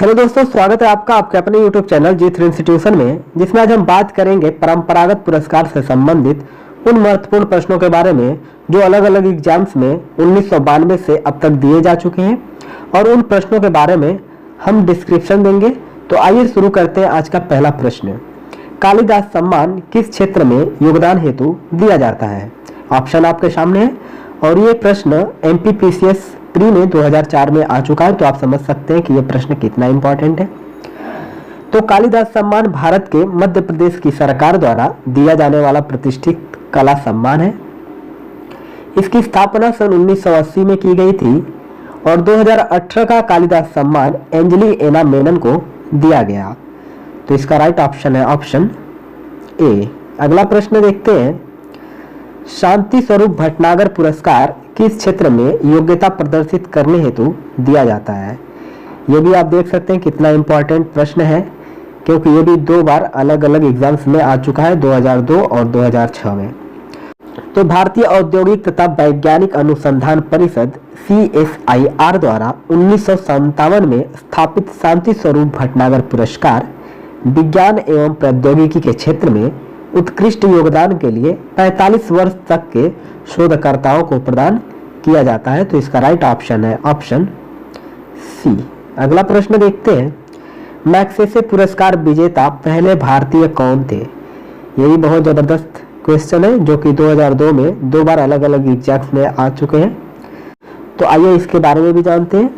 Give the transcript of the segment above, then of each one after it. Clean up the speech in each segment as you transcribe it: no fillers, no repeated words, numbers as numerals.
Hello दोस्तों, स्वागत है आपका आपके अपने YouTube चैनल G3 इंस्टीट्यूशन में, जिसमें आज हम बात करेंगे परंपरागत पुरस्कार से संबंधित उन महत्वपूर्ण प्रश्नों के बारे में जो अलग अलग एग्जाम्स में 1992 से अब तक दिए जा चुके हैं और उन प्रश्नों के बारे में हम डिस्क्रिप्शन देंगे। तो आइए शुरू करते हैं आज का पहला प्रश्न। कालिदास सम्मान किस क्षेत्र में योगदान हेतु दिया जाता है? ऑप्शन आपके सामने है और ये प्रश्न MPPCS प्री में 2004 में आ चुका है, तो आप समझ सकते हैं कि यह प्रश्न कितना इंपॉर्टेंट है। तो कालिदास सम्मान भारत के मध्य प्रदेश की सरकार द्वारा दिया जाने वाला प्रतिष्ठित कला सम्मान है। इसकी स्थापना सन 1980 में की गई थी और 2018 का कालिदास सम्मान एंजली एना मेनन को दिया गया। तो इसका राइट ऑप्शन है ऑप्शन ए। अगला प्रश्न देखते हैं। शांति स्वरूप भटनागर पुरस्कार किस क्षेत्र में योग्यता प्रदर्शित करने हेतु दिया जाता है? ये भी आप देख सकते हैं कितना इंपॉर्टेंट प्रश्न है, क्योंकि ये भी दो बार अलग अलग एग्जाम्स में आ चुका है, 2002 और 2006 में। तो भारतीय औद्योगिक तथा वैज्ञानिक अनुसंधान परिषद CSIR द्वारा 1957 में स्थापित शांति स्वरूप भटनागर पुरस्कार विज्ञान एवं प्रौद्योगिकी के क्षेत्र में उत्कृष्ट योगदान के लिए 45 वर्ष तक के शोधकर्ताओं को प्रदान किया जाता है। तो इसका राइट ऑप्शन है ऑप्शन सी। अगला प्रश्न देखते हैं। मैग्सेसे पुरस्कार विजेता पहले भारतीय कौन थे? ये भी बहुत जबरदस्त क्वेश्चन है, जो कि 2002 में दो बार अलग अलग एग्जाम्स में आ चुके हैं। तो आइए इसके बारे में भी जानते हैं।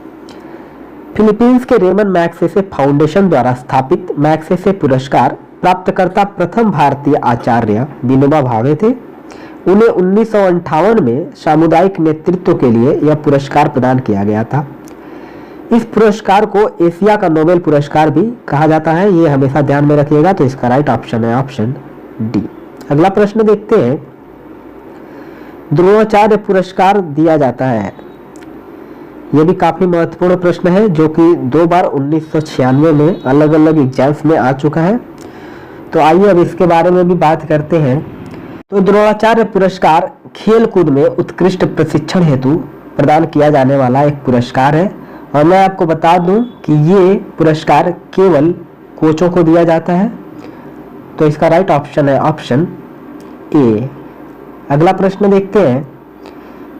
फिलीपींस के रेमन मैग्सेसे फाउंडेशन द्वारा स्थापित मैग्सेसे पुरस्कार प्राप्तकर्ता प्रथम भारतीय आचार्य विनोबा भावे थे। उन्हें 1958 में सामुदायिक नेतृत्व के लिए यह पुरस्कार प्रदान किया गया था। इस पुरस्कार को एशिया का नोबेल पुरस्कार भी कहा जाता है, ये हमेशा ध्यान में रखिएगा। तो इसका राइट ऑप्शन है ऑप्शन डी। अगला प्रश्न देखते हैं। द्रोणाचार्य पुरस्कार दिया जाता है, यह भी काफी महत्वपूर्ण प्रश्न है, जो कि दो बार 1996 में अलग अलग एग्जाम्स में आ चुका है। तो आइए अब इसके बारे में भी बात करते हैं। तो द्रोणाचार्य पुरस्कार खेल कूद में उत्कृष्ट प्रशिक्षण हेतु प्रदान किया जाने वाला एक पुरस्कार है और मैं आपको बता दूं कि ये पुरस्कार केवल कोचों को दिया जाता है। तो इसका राइट ऑप्शन है ऑप्शन ए। अगला प्रश्न देखते हैं।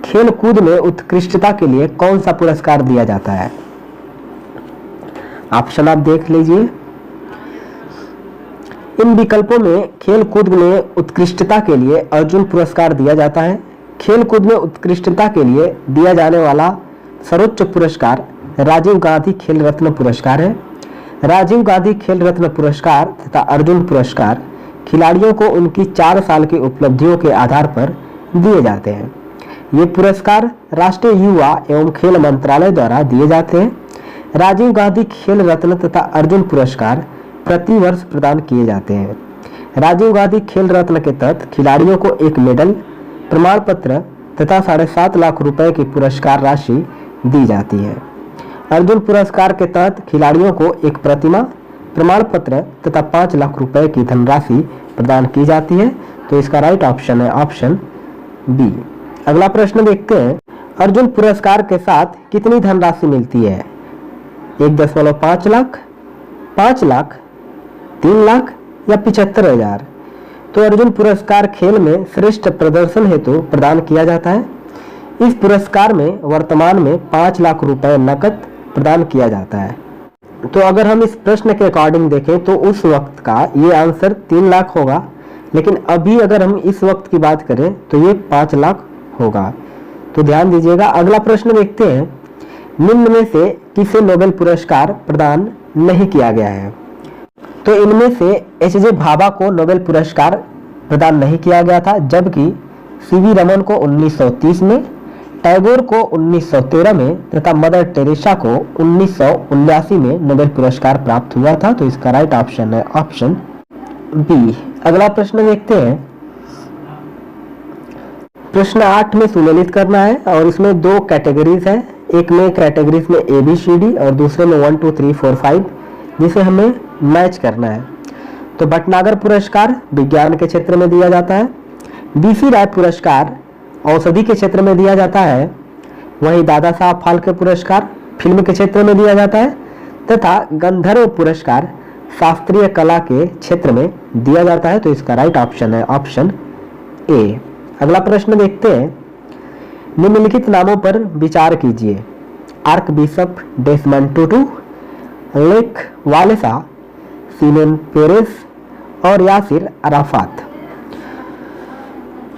खेल कूद में उत्कृष्टता के लिए कौन सा पुरस्कार दिया जाता है? ऑप्शन आप देख लीजिए। इन विकल्पों में खेल कूद में उत्कृष्टता के लिए अर्जुन पुरस्कार दिया जाता है। खेल कूद में उत्कृष्टता के लिए दिया जाने वाला सर्वोच्च पुरस्कार राजीव गांधी खेल रत्न पुरस्कार है। राजीव गांधी खेल रत्न पुरस्कार तथा अर्जुन पुरस्कार खिलाड़ियों को उनकी 4 साल की उपलब्धियों के आधार पर दिए जाते हैं। ये पुरस्कार राष्ट्रीय युवा एवं खेल मंत्रालय द्वारा दिए जाते हैं। राजीव गांधी खेल रत्न तथा अर्जुन पुरस्कार प्रति वर्ष प्रदान किए जाते हैं। राजीव गांधी खेल रत्न के तहत खिलाड़ियों को एक मेडल, प्रमाण पत्र तथा 7.5 लाख रुपए की पुरस्कार राशि दी जाती है। अर्जुन पुरस्कार के तहत खिलाड़ियों को एक प्रतिमा, प्रमाण पत्र तथा 5 लाख रुपए की धनराशि प्रदान की जाती है। तो इसका राइट ऑप्शन है ऑप्शन बी। अगला प्रश्न देखते हैं। अर्जुन पुरस्कार के साथ कितनी धनराशि मिलती है? 1.5 लाख, 5 लाख, 3 लाख या 75,000? तो अर्जुन पुरस्कार खेल में श्रेष्ठ प्रदर्शन हेतु प्रदान किया जाता है। इस पुरस्कार में वर्तमान में 5 लाख रुपए नकद प्रदान किया जाता है। तो अगर हम इस प्रश्न के अकॉर्डिंग देखें तो उस वक्त का ये आंसर 3 लाख होगा, लेकिन अभी अगर हम इस वक्त की बात करें तो ये 5 लाख होगा। तो ध्यान दीजिएगा। अगला प्रश्न देखते हैं। निम्न में से किसे नोबेल पुरस्कार प्रदान नहीं किया गया है? तो इनमें से HJ भाभा को नोबेल पुरस्कार प्रदान नहीं किया गया था, जबकि CV रमन को 1930 में, टैगोर को 1913 में तथा मदर टेरेसा को 1979 में नोबेल पुरस्कार प्राप्त हुआ था। तो इसका राइट ऑप्शन है ऑप्शन बी। अगला प्रश्न देखते हैं। प्रश्न 8 में सुमेलित करना है और इसमें 2 कैटेगरीज है। एक में कैटेगरीज में ABCD और दूसरे में 1 2 3 4 5, जिसे हमें मैच करना है। तो भटनागर पुरस्कार विज्ञान के क्षेत्र में दिया जाता है। BC राय पुरस्कार औषधि के क्षेत्र में दिया जाता है। वहीं दादा साहब फाल्के पुरस्कार फिल्म के क्षेत्र में दिया जाता है, तथा गंधर्व पुरस्कार शास्त्रीय कला के क्षेत्र में दिया जाता है। तो इसका राइट ऑप्शन है ऑप्शन ए। अगला प्रश्न देखते हैं, निम्नलिखित नामों पर विचार कीजिए। Archbishop Desmond Tutu, Lech Walesa, Shimon Peres और यासिर अराफात।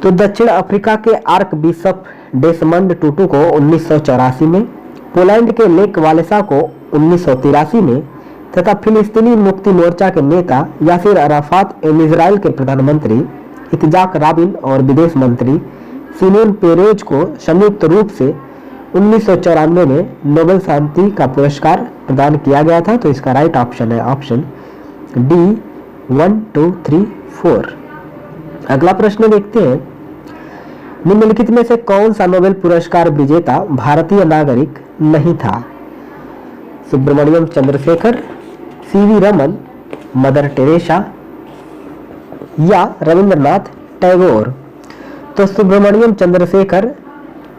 तो दक्षिण अफ्रीका के आर्क बिशप डेसमंड टुटू को 1984 में, पोलैंड के लेक वालेसा को 1983 में तथा फिलिस्तीनी मुक्ति मोर्चा के नेता यासिर अराफात एवं इजराइल के प्रधानमंत्री इत्जाक राबिन और विदेश मंत्री सिमोन पेरेज को संयुक्त रूप से 1994 में नोबेल शांति का पुरस्कार प्रदान किया गया था। तो इसका राइट ऑप्शन है ऑप्शन डी 1, 2, 3, 4। अगला प्रश्न देखते हैं, निम्नलिखित में से कौन सा नोबेल पुरस्कार विजेता भारतीय नागरिक नहीं था? सुब्रमण्यम चंद्रशेखर, सीवी रमन, मदर टेरेसा या रविंद्रनाथ टैगोर। तो सुब्रमण्यम चंद्रशेखर,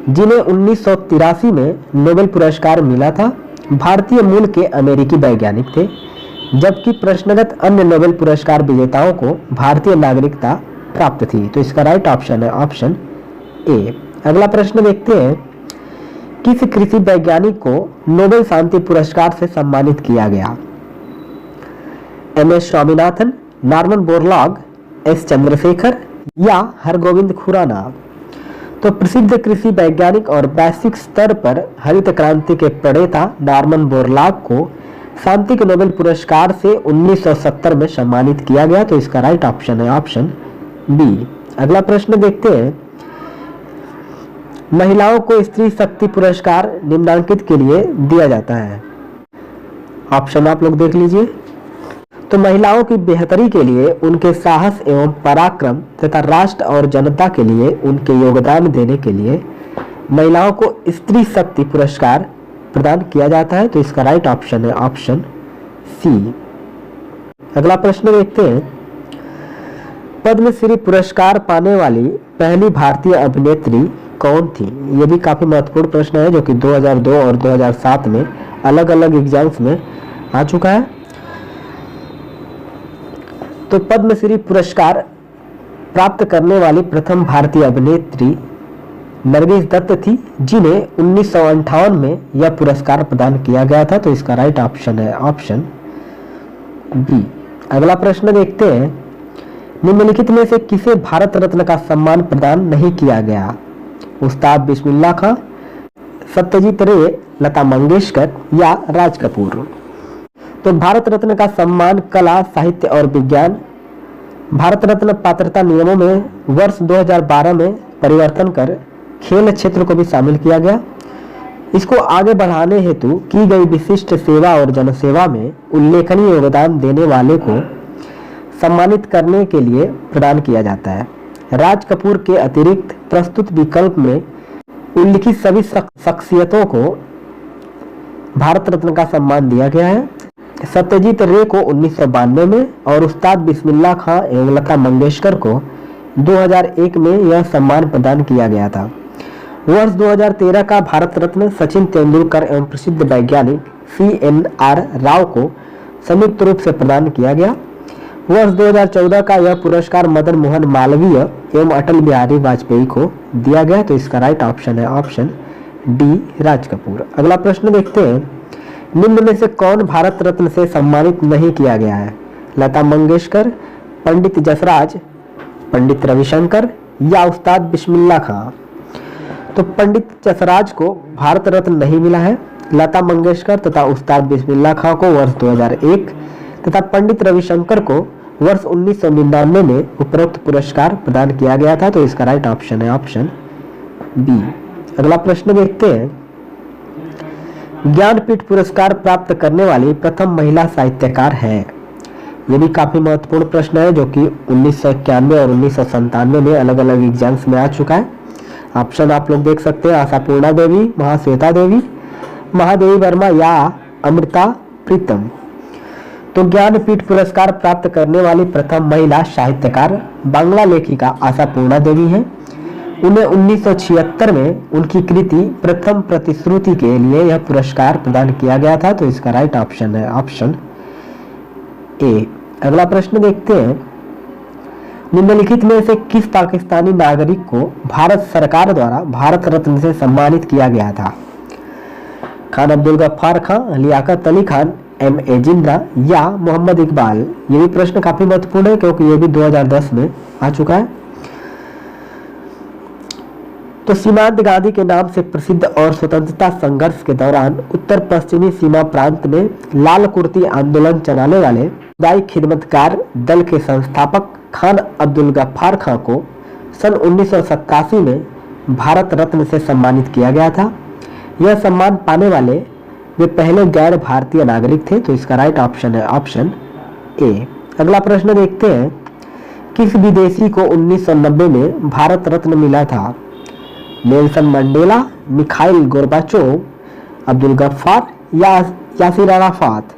जिन्हें 1983 में नोबेल पुरस्कार मिला था, भारतीय मूल के अमेरिकी वैज्ञानिक थे, जबकि प्रश्नगत अन्य नोबेल पुरस्कार विजेताओं को भारतीय नागरिकता प्राप्त थी। तो इसका राइट ऑप्शन है ऑप्शन ए। अगला प्रश्न देखते हैं, किस कृषि वैज्ञानिक को नोबेल शांति पुरस्कार से सम्मानित किया गया? एम.एस. Swaminathan, Norman Borlaug, S. चंद्रशेखर या हरगोविंद खुराना। तो प्रसिद्ध कृषि वैज्ञानिक और वैश्विक स्तर पर हरित क्रांति के प्रणेता नॉर्मन बोरलॉग को शांति के नोबेल पुरस्कार से 1970 में सम्मानित किया गया। तो इसका राइट ऑप्शन है ऑप्शन बी। अगला प्रश्न देखते हैं, महिलाओं को स्त्री शक्ति पुरस्कार निम्नांकित के लिए दिया जाता है। ऑप्शन आप लोग देख लीजिए। तो महिलाओं की बेहतरी के लिए, उनके साहस एवं पराक्रम तथा राष्ट्र और जनता के लिए उनके योगदान देने के लिए महिलाओं को स्त्री शक्ति पुरस्कार प्रदान किया जाता है। तो इसका राइट ऑप्शन है ऑप्शन सी। अगला प्रश्न देखते हैं, पद्मश्री पुरस्कार पाने वाली पहली भारतीय अभिनेत्री कौन थी? ये भी काफी महत्वपूर्ण प्रश्न है जो कि 2002 और 2007 में अलग अलग एग्जाम्स में आ चुका है। तो पद्मश्री पुरस्कार प्राप्त करने वाली प्रथम भारतीय अभिनेत्री नरगिस दत्त थी, जिन्हें 1958 में यह पुरस्कार प्रदान किया गया था। तो इसका राइट ऑप्शन है ऑप्शन बी। अगला प्रश्न देखते हैं, निम्नलिखित में से किसे भारत रत्न का सम्मान प्रदान नहीं किया गया? उस्ताद बिस्मिल्लाह खां, सत्यजीत रे, लता मंगेशकर या राज कपूर। तो भारत रत्न का सम्मान कला, साहित्य और विज्ञान भारत रत्न पात्रता नियमों में वर्ष 2012 में परिवर्तन कर खेल क्षेत्र को भी शामिल किया गया। इसको आगे बढ़ाने हेतु की गई विशिष्ट सेवा और जनसेवा में उल्लेखनीय योगदान देने वाले को सम्मानित करने के लिए प्रदान किया जाता है। राज कपूर के अतिरिक्त प्रस्तुत विकल्प में उल्लिखित सभी शख्सियतों को भारत रत्न का सम्मान दिया गया है। सत्यजीत रे को 1992 में और उस्ताद बिस्मिल्लाह खां एवं लता मंगेशकर को 2001 में यह सम्मान प्रदान किया गया था। वर्ष 2013 का भारत रत्न सचिन तेंदुलकर एवं प्रसिद्ध वैज्ञानिक CNR राव को संयुक्त रूप से प्रदान किया गया। वर्ष 2014 का यह पुरस्कार मदन मोहन मालवीय एवं अटल बिहारी वाजपेयी को दिया गया। तो इसका राइट ऑप्शन है ऑप्शन डी राज कपूर। अगला प्रश्न देखते हैं, निम्न में से कौन भारत रत्न से सम्मानित नहीं किया गया है? लता मंगेशकर, पंडित जसराज, पंडित रविशंकर या उस्ताद बिस्मिल्लाह खां। तो पंडित जसराज को भारत रत्न नहीं मिला है। लता मंगेशकर तथा उस्ताद बिस्मिल्लाह खां को वर्ष 2001 तथा पंडित रविशंकर को वर्ष 1999 में उपरोक्त पुरस्कार प्रदान किया गया था। तो इसका राइट ऑप्शन है ऑप्शन बी। अगला प्रश्न देखते हैं, ज्ञानपीठ पुरस्कार प्राप्त करने वाली प्रथम महिला साहित्यकार है। ये भी काफी महत्वपूर्ण प्रश्न है जो कि 1991 और 1997 में अलग अलग एग्जाम्स में आ चुका है। ऑप्शन आप लोग देख सकते हैं, आशापूर्णा देवी, महाश्वेता देवी, महादेवी वर्मा या अमृता प्रीतम। तो ज्ञानपीठ पुरस्कार प्राप्त करने वाली प्रथम महिला साहित्यकार बांग्ला लेखिका आशापूर्णा देवी है। उन्हें 1976 में उनकी कृति प्रथम प्रतिश्रुति के लिए यह पुरस्कार प्रदान किया गया था। तो इसका राइट ऑप्शन है ऑप्शन ए। अगला प्रश्न देखते हैं, निम्नलिखित में से किस पाकिस्तानी नागरिक को भारत सरकार द्वारा भारत रत्न से सम्मानित किया गया था? खान अब्दुल गफ्फार खान, लियाकत अली खान, M.A. जिंदा या मोहम्मद इकबाल? ये भी प्रश्न काफी महत्वपूर्ण है क्योंकि ये भी 2010 में आ चुका है। तो सीमांत गांधी के नाम से प्रसिद्ध और स्वतंत्रता संघर्ष के दौरान उत्तर पश्चिमी सीमा प्रांत में लाल कुर्ती आंदोलन चलाने वाले दाई खिदमतकार दल के संस्थापक खान अब्दुल गफ्फार खान को सन 1987 में भारत रत्न से सम्मानित किया गया था। यह सम्मान पाने वाले वे पहले गैर भारतीय नागरिक थे। तो इसका राइट ऑप्शन है ऑप्शन ए। अगला प्रश्न देखते हैं, किस विदेशी को 1990 में भारत रत्न मिला था? Nelson Mandela, Mikhail Gorbachev, Abdul Ghaffar या यासिर अराफात?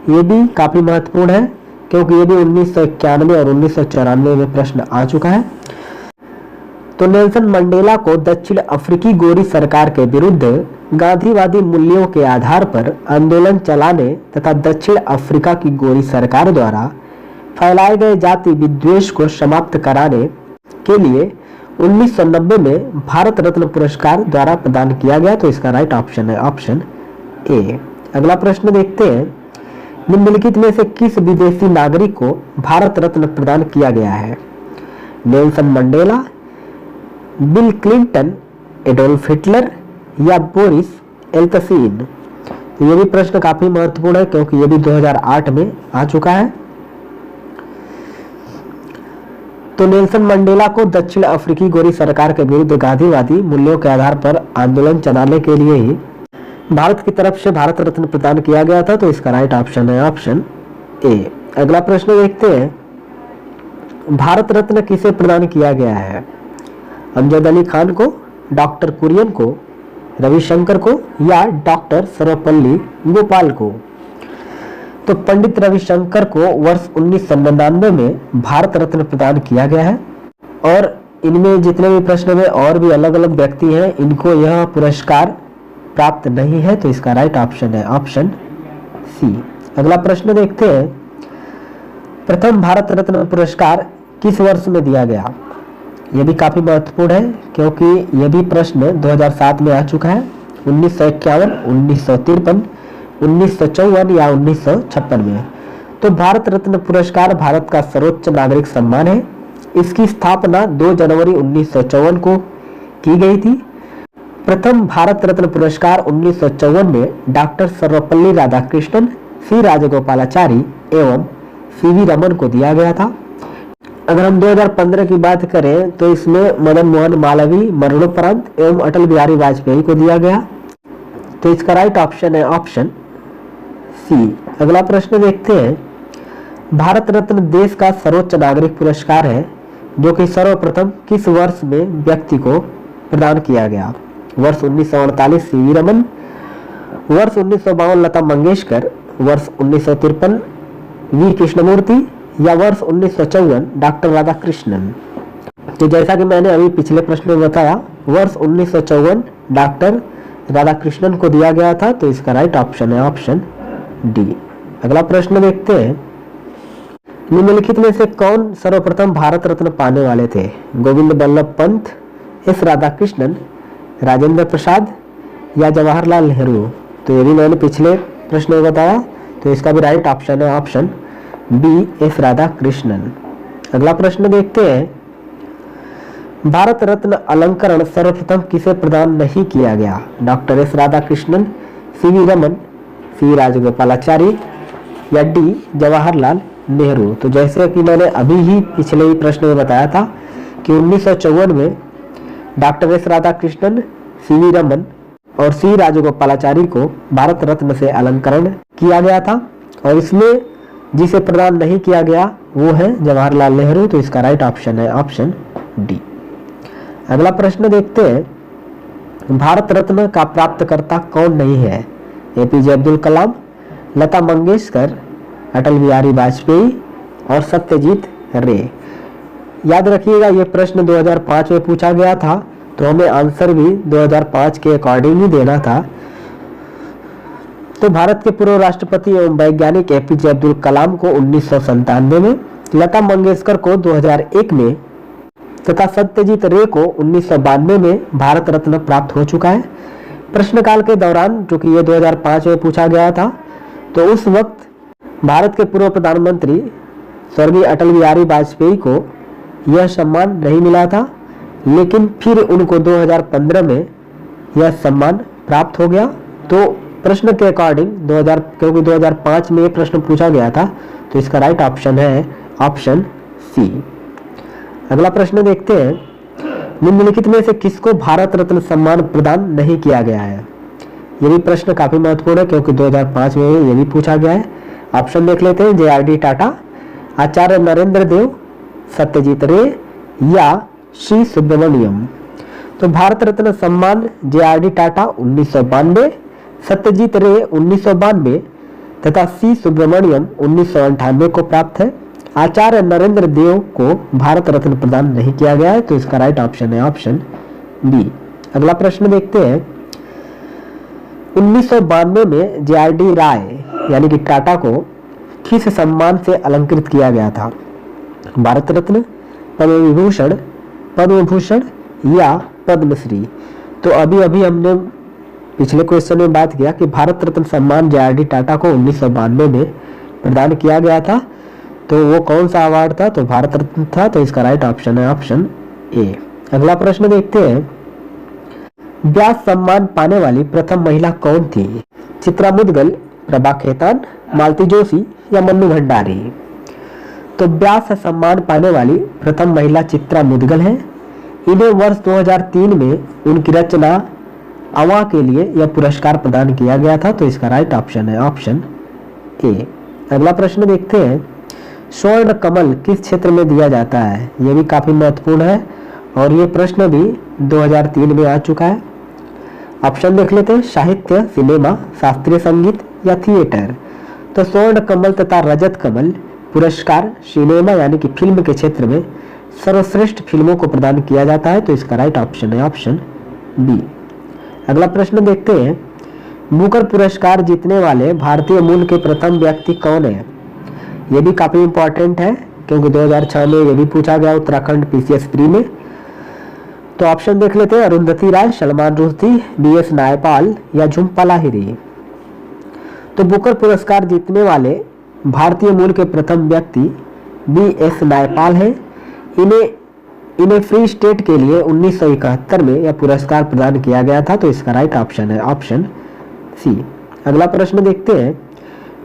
ये भी काफी महत्वपूर्ण है क्योंकि ये भी 1991 और 1994 में प्रश्न आ चुका है। तो नेल्सन मंडेला को दक्षिण अफ्रीकी गोरी सरकार के विरुद्ध गांधीवादी मूल्यों के आधार पर आंदोलन चलाने तथा दक्षिण अफ्रीका की गोरी सरकार द्वारा फैलाए गए जाति विद्वेष को समाप्त कराने के लिए 1990 में भारत रत्न पुरस्कार द्वारा प्रदान किया गया। तो इसका राइट ऑप्शन है ऑप्शन ए। अगला प्रश्न देखते हैं, निम्नलिखित में से किस विदेशी नागरिक को भारत रत्न प्रदान किया गया है? Nelson Mandela, bill Clinton, Adolf Hitler या बोरिस एल्त्सीन? तो ये भी प्रश्न काफी महत्वपूर्ण है क्योंकि ये भी 2008 में आ चुका है। तो नेल्सन मंडेला को दक्षिण अफ्रीकी गोरी सरकार के विरुद्ध गांधीवादी मूल्यों के आधार पर आंदोलन चलाने के लिए ही भारत की तरफ से भारत रत्न प्रदान किया गया था। तो इसका राइट ऑप्शन है ऑप्शन ए। अगला प्रश्न देखते हैं, भारत रत्न किसे प्रदान किया गया है? अमजद अली खान को, डॉक्टर कुरियन को, रविशंकर को या डॉक्टर सर्वपल्ली गोपाल को? तो पंडित रविशंकर को वर्ष 1999 में भारत रत्न प्रदान किया गया है और इनमें जितने भी प्रश्न में और भी अलग अलग व्यक्ति हैं, इनको यह पुरस्कार प्राप्त नहीं है। तो इसका राइट ऑप्शन है ऑप्शन सी। अगला प्रश्न देखते हैं, प्रथम भारत रत्न पुरस्कार किस वर्ष में दिया गया? यह भी काफी महत्वपूर्ण है क्योंकि यह भी प्रश्न 2007 में आ चुका है। 1951, 1953, 1954 या 1956 में? तो भारत रत्न पुरस्कार भारत का सर्वोच्च नागरिक सम्मान है। इसकी स्थापना 2 जनवरी 1954 को की गई थी। प्रथम भारत रत्न पुरस्कार 1954 में डॉक्टर सर्वपल्ली राधाकृष्णन, सी राजगोपालाचारी एवं सीवी रमन को दिया गया था। अगर हम 2015 की बात करें तो इसमें मदन मोहन मालवीय मरणोपरांत एवं अटल बिहारी वाजपेयी को दिया गया। तो इसका राइट ऑप्शन है ऑप्शन सी। अगला प्रश्न देखते हैं, भारत रत्न देश का सर्वोच्च नागरिक पुरस्कार है जो कि सर्वप्रथम किस वर्ष में व्यक्ति को प्रदान किया गया? वर्ष 1948 सीवी रमन, वर्ष 1952 लता मंगेशकर, वर्ष 1953 वी कृष्णमूर्ति या वर्ष 1954 डॉक्टर राधाकृष्णन? तो जैसा कि मैंने अभी पिछले प्रश्न में बताया, वर्ष 1954 डॉक्टर राधाकृष्णन को दिया गया था। तो इसका राइट ऑप्शन है ऑप्शन डी। अगला प्रश्न देखते हैं, निम्नलिखित में से कौन सर्वप्रथम भारत रत्न पाने वाले थे? गोविंद बल्लभ पंत, एस राधाकृष्णन, राजेंद्र प्रसाद या जवाहरलाल नेहरू? तो ये भी मैंने पिछले प्रश्न में बताया। तो इसका भी राइट ऑप्शन है ऑप्शन बी, एस राधाकृष्णन। अगला प्रश्न देखते हैं, भारत रत्न अलंकरण सर्वप्रथम किसे प्रदान नहीं किया गया? Doctor S Radhakrishnan, CV Raman, C Rajagopalachari या डी जवाहरलाल नेहरू? तो जैसे कि मैंने अभी ही पिछले ही प्रश्न में बताया था कि 1954 में doctor S Radhakrishnan, CV Raman और सी राजगोपालाचारी को भारत रत्न से अलंकरण किया गया था और इसमें जिसे प्रदान नहीं किया गया वो है जवाहरलाल नेहरू। तो इसका राइट ऑप्शन है ऑप्शन डी। अगला प्रश्न देखते हैं, भारत रत्न का प्राप्तकर्ता कौन नहीं है? एपीजे अब्दुल कलाम, लता मंगेशकर, अटल बिहारी वाजपेयी और सत्यजीत रे? याद रखिएगा ये प्रश्न 2005 में पूछा गया था, तो हमें आंसर भी 2005 के अकॉर्डिंग ही देना था। तो भारत के पूर्व राष्ट्रपति एवं वैज्ञानिक एपीजे अब्दुल कलाम को 1997 में, लता मंगेशकर को 2001 में तथा सत्यजीत रे को 1992 में भारत रत्न प्राप्त हो चुका है। प्रश्नकाल के दौरान, जो कि ये 2005 में पूछा गया था, तो उस वक्त भारत के पूर्व प्रधानमंत्री स्वर्गीय अटल बिहारी वाजपेयी को यह सम्मान नहीं मिला था, लेकिन फिर उनको 2015 में यह सम्मान प्राप्त हो गया। तो प्रश्न के अकॉर्डिंग क्योंकि 2005 में ये प्रश्न पूछा गया था, तो इसका राइट ऑप्शन है ऑप्शन सी। अगला प्रश्न देखते हैं, निम्नलिखित में से किसको भारत रत्न सम्मान प्रदान नहीं किया गया है। ये भी प्रश्न काफी महत्वपूर्ण है क्योंकि 2005 में ये भी पूछा गया है। ऑप्शन देख लेते हैं, JRD टाटा, आचार्य नरेंद्र देव, सत्यजीत रे या श्री सुब्रमण्यम। तो भारत रत्न सम्मान JRD टाटा 1992, सत्यजीत रे 1992 तथा सी सुब्रमण्यम 1998 को प्राप्त है। आचार्य नरेंद्र देव को भारत रत्न प्रदान नहीं किया गया है, तो इसका राइट ऑप्शन है ऑप्शन बी। अगला प्रश्न देखते हैं, 1992 में JRD राय यानी कि टाटा को किस सम्मान से अलंकृत किया गया था। भारत रत्न, पद्म विभूषण, पद्म भूषण या पद्मश्री। तो अभी हमने पिछले क्वेश्चन में बात किया कि भारत रत्न सम्मान JRD टाटा को 1992 में प्रदान किया गया था, तो वो कौन सा अवार्ड था, तो भारत रत्न था, तो इसका राइट ऑप्शन है ऑप्शन ए। अगला प्रश्न देखते हैं, व्यास सम्मान पाने वाली प्रथम महिला कौन थी। चित्रा मुदगल, प्रभा खेतान, मालती जोशी या मन्नू भंडारी। तो व्यास सम्मान पाने वाली प्रथम महिला चित्रा मुदगल है। इन्हें वर्ष 2003 में उनकी रचना अवा के लिए यह पुरस्कार प्रदान किया गया था, तो इसका राइट ऑप्शन है ऑप्शन ए। अगला प्रश्न देखते हैं, स्वर्ण कमल किस क्षेत्र में दिया जाता है। यह भी काफी महत्वपूर्ण है और ये प्रश्न भी 2003 में आ चुका है। ऑप्शन देख लेते हैं, साहित्य, सिनेमा, शास्त्रीय संगीत या थिएटर। तो स्वर्ण कमल तथा रजत कमल पुरस्कार सिनेमा यानी कि फिल्म के क्षेत्र में सर्वश्रेष्ठ फिल्मों को प्रदान किया जाता है, तो इसका राइट ऑप्शन है ऑप्शन बी। अगला प्रश्न देखते हैं, बुकर पुरस्कार जीतने वाले भारतीय मूल के प्रथम व्यक्ति कौन है। यह भी काफी इंपॉर्टेंट है क्योंकि 2006 में यह भी पूछा गया उत्तराखंड PCS प्री में। तो ऑप्शन देख लेते हैं, अरुंधति राय, सलमान रुश्दी, BS नायपाल या झुम्पा लाहिरी। तो बुकर पुरस्कार जीतने वाले भारतीय मूल के प्रथम व्यक्ति BS नायपाल है। इन्हें फ्री स्टेट के लिए 1971 में यह पुरस्कार प्रदान किया गया था, तो इसका राइट ऑप्शन है ऑप्शन सी। अगला प्रश्न देखते हैं,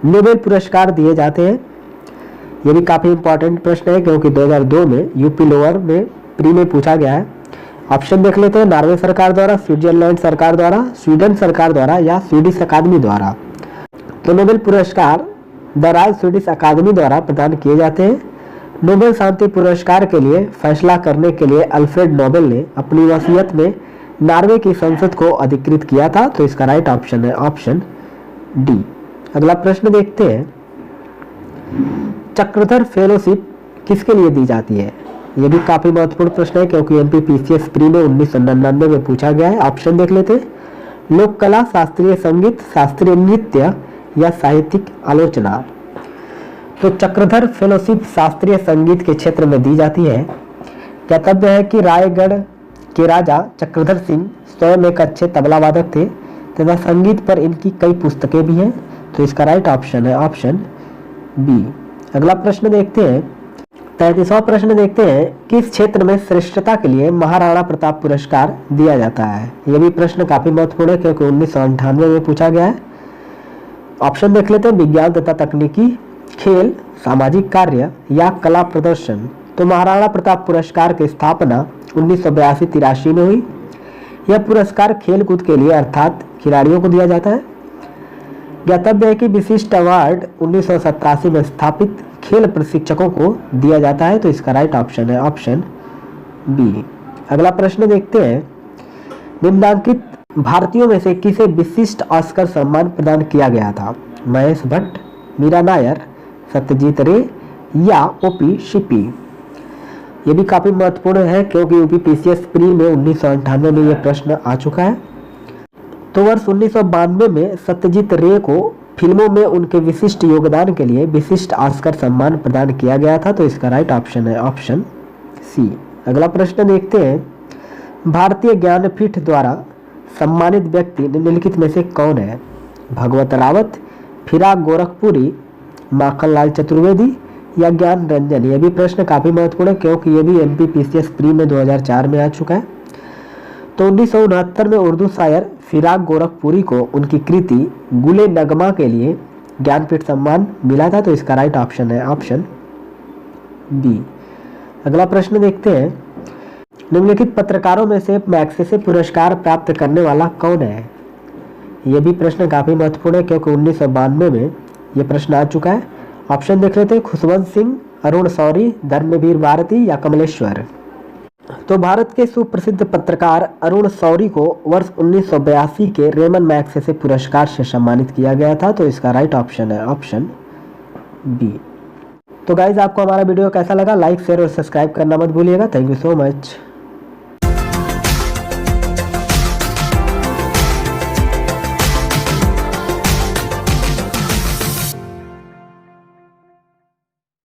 नोबेल पुरस्कार दिए जाते हैं। यह भी काफी इंपॉर्टेंट प्रश्न है क्योंकि 2002 में यूपी लोअर में प्री में पूछा गया है। ऑप्शन देख लेते हैं, नॉर्वे सरकार द्वारा, स्विट्जरलैंड सरकार द्वारा, स्वीडन सरकार द्वारा या स्वीडिश अकादमी द्वारा। तो नोबेल पुरस्कार द रॉयल स्वीडिश अकादमी द्वारा प्रदान किए जाते हैं। नोबेल शांति पुरस्कार के लिए फैसला करने के लिए अल्फ्रेड नोबेल ने अपनी वसीयत में नॉर्वे की संसद को अधिकृत किया था, तो इसका राइट ऑप्शन है ऑप्शन डी। अगला प्रश्न देखते हैं, चक्रधर फेलोशिप किसके लिए दी जाती है। यह भी काफी महत्वपूर्ण प्रश्न है क्योंकि MP PCS प्री में 1999 में पूछा गया है। ऑप्शन देख लेते हैं, लोक कला, शास्त्रीय संगीत, शास्त्रीय नृत्य या साहित्यिक आलोचना। तो चक्रधर फेलोशिप शास्त्रीय संगीत के क्षेत्र में दी जाती है। ज्ञातव्य है कि रायगढ़ के राजा चक्रधर सिंह स्वयं एक अच्छे तबला वादक थे तथा संगीत पर इनकी कई पुस्तकें भी हैं, तो इसका राइट ऑप्शन है ऑप्शन बी। अगला प्रश्न देखते हैं, 33वां प्रश्न देखते हैं, किस क्षेत्र में श्रेष्ठता के लिए महाराणा प्रताप पुरस्कार दिया जाता है। यह भी प्रश्न काफी महत्वपूर्ण है क्योंकि 1998 में पूछा गया है। ऑप्शन देख लेते हैं, विज्ञान तथा तकनीकी, खेल, सामाजिक कार्य या कला प्रदर्शन। तो महाराणा प्रताप पुरस्कार की स्थापना 1982-83 में हुई। यह पुरस्कार खेल कूद के लिए अर्थात खिलाड़ियों को दिया जाता है। ज्ञातव्य है कि विशिष्ट अवार्ड 1987 में स्थापित खेल प्रशिक्षकों को दिया जाता है, तो इसका राइट ऑप्शन है ऑप्शन बी। अगला प्रश्न देखते हैं, निम्नांकित भारतीयों में से किसे विशिष्ट ऑस्कर सम्मान प्रदान किया गया था। महेश भट्ट, मीरा नायर, सत्यजीत रे या OP सिप्पी। ये भी काफ़ी महत्वपूर्ण है क्योंकि यूपीपीसीएस प्री में 1998 में ये प्रश्न आ चुका है। तो वर्ष 1992 में सत्यजीत रे को फिल्मों में उनके विशिष्ट योगदान के लिए विशिष्ट ऑस्कर सम्मान प्रदान किया गया था। तो इसका राइट ऑप्शन है ऑप्शन सी। अगला प्रश्न देखते हैं, भारतीय ज्ञानपीठ द्वारा सम्मानित व्यक्ति निम्नलिखित में से कौन है? भगवत रावत, फिराक गोरखपुरी, माखनलाल चतुर्वेदी या ज्ञान रंजन? यह भी प्रश्न काफ़ी महत्वपूर्ण है क्योंकि ये भी एमपीपीसीएस प्री में 2004 में आ चुका है। तो 1969 में उर्दू शायर फिराक गोरखपुरी को उनकी कृति गुले नगमा के लिए ज्ञानपीठ सम्मान मिला था। तो इसका राइट ऑप्शन है ऑप्शन बी। अगला प्रश्न देखते हैं, निम्नलिखित पत्रकारों में से मैग्सेसे पुरस्कार प्राप्त करने वाला कौन है? यह भी प्रश्न काफ़ी महत्वपूर्ण है क्योंकि 1992 में यह प्रश्न आ चुका है। ऑप्शन देख लेते हैं, खुशवंत सिंह, अरुण शौरी, धर्मवीर भारती या कमलेश्वर? तो भारत के सुप्रसिद्ध पत्रकार अरुण शौरी को वर्ष 1982 के रेमन मैग्सेसे पुरस्कार से सम्मानित किया गया था। तो इसका राइट ऑप्शन है ऑप्शन बी। तो गाइज, आपको हमारा वीडियो कैसा लगा? लाइक, शेयर और सब्सक्राइब करना मत भूलिएगा। Thank you so much.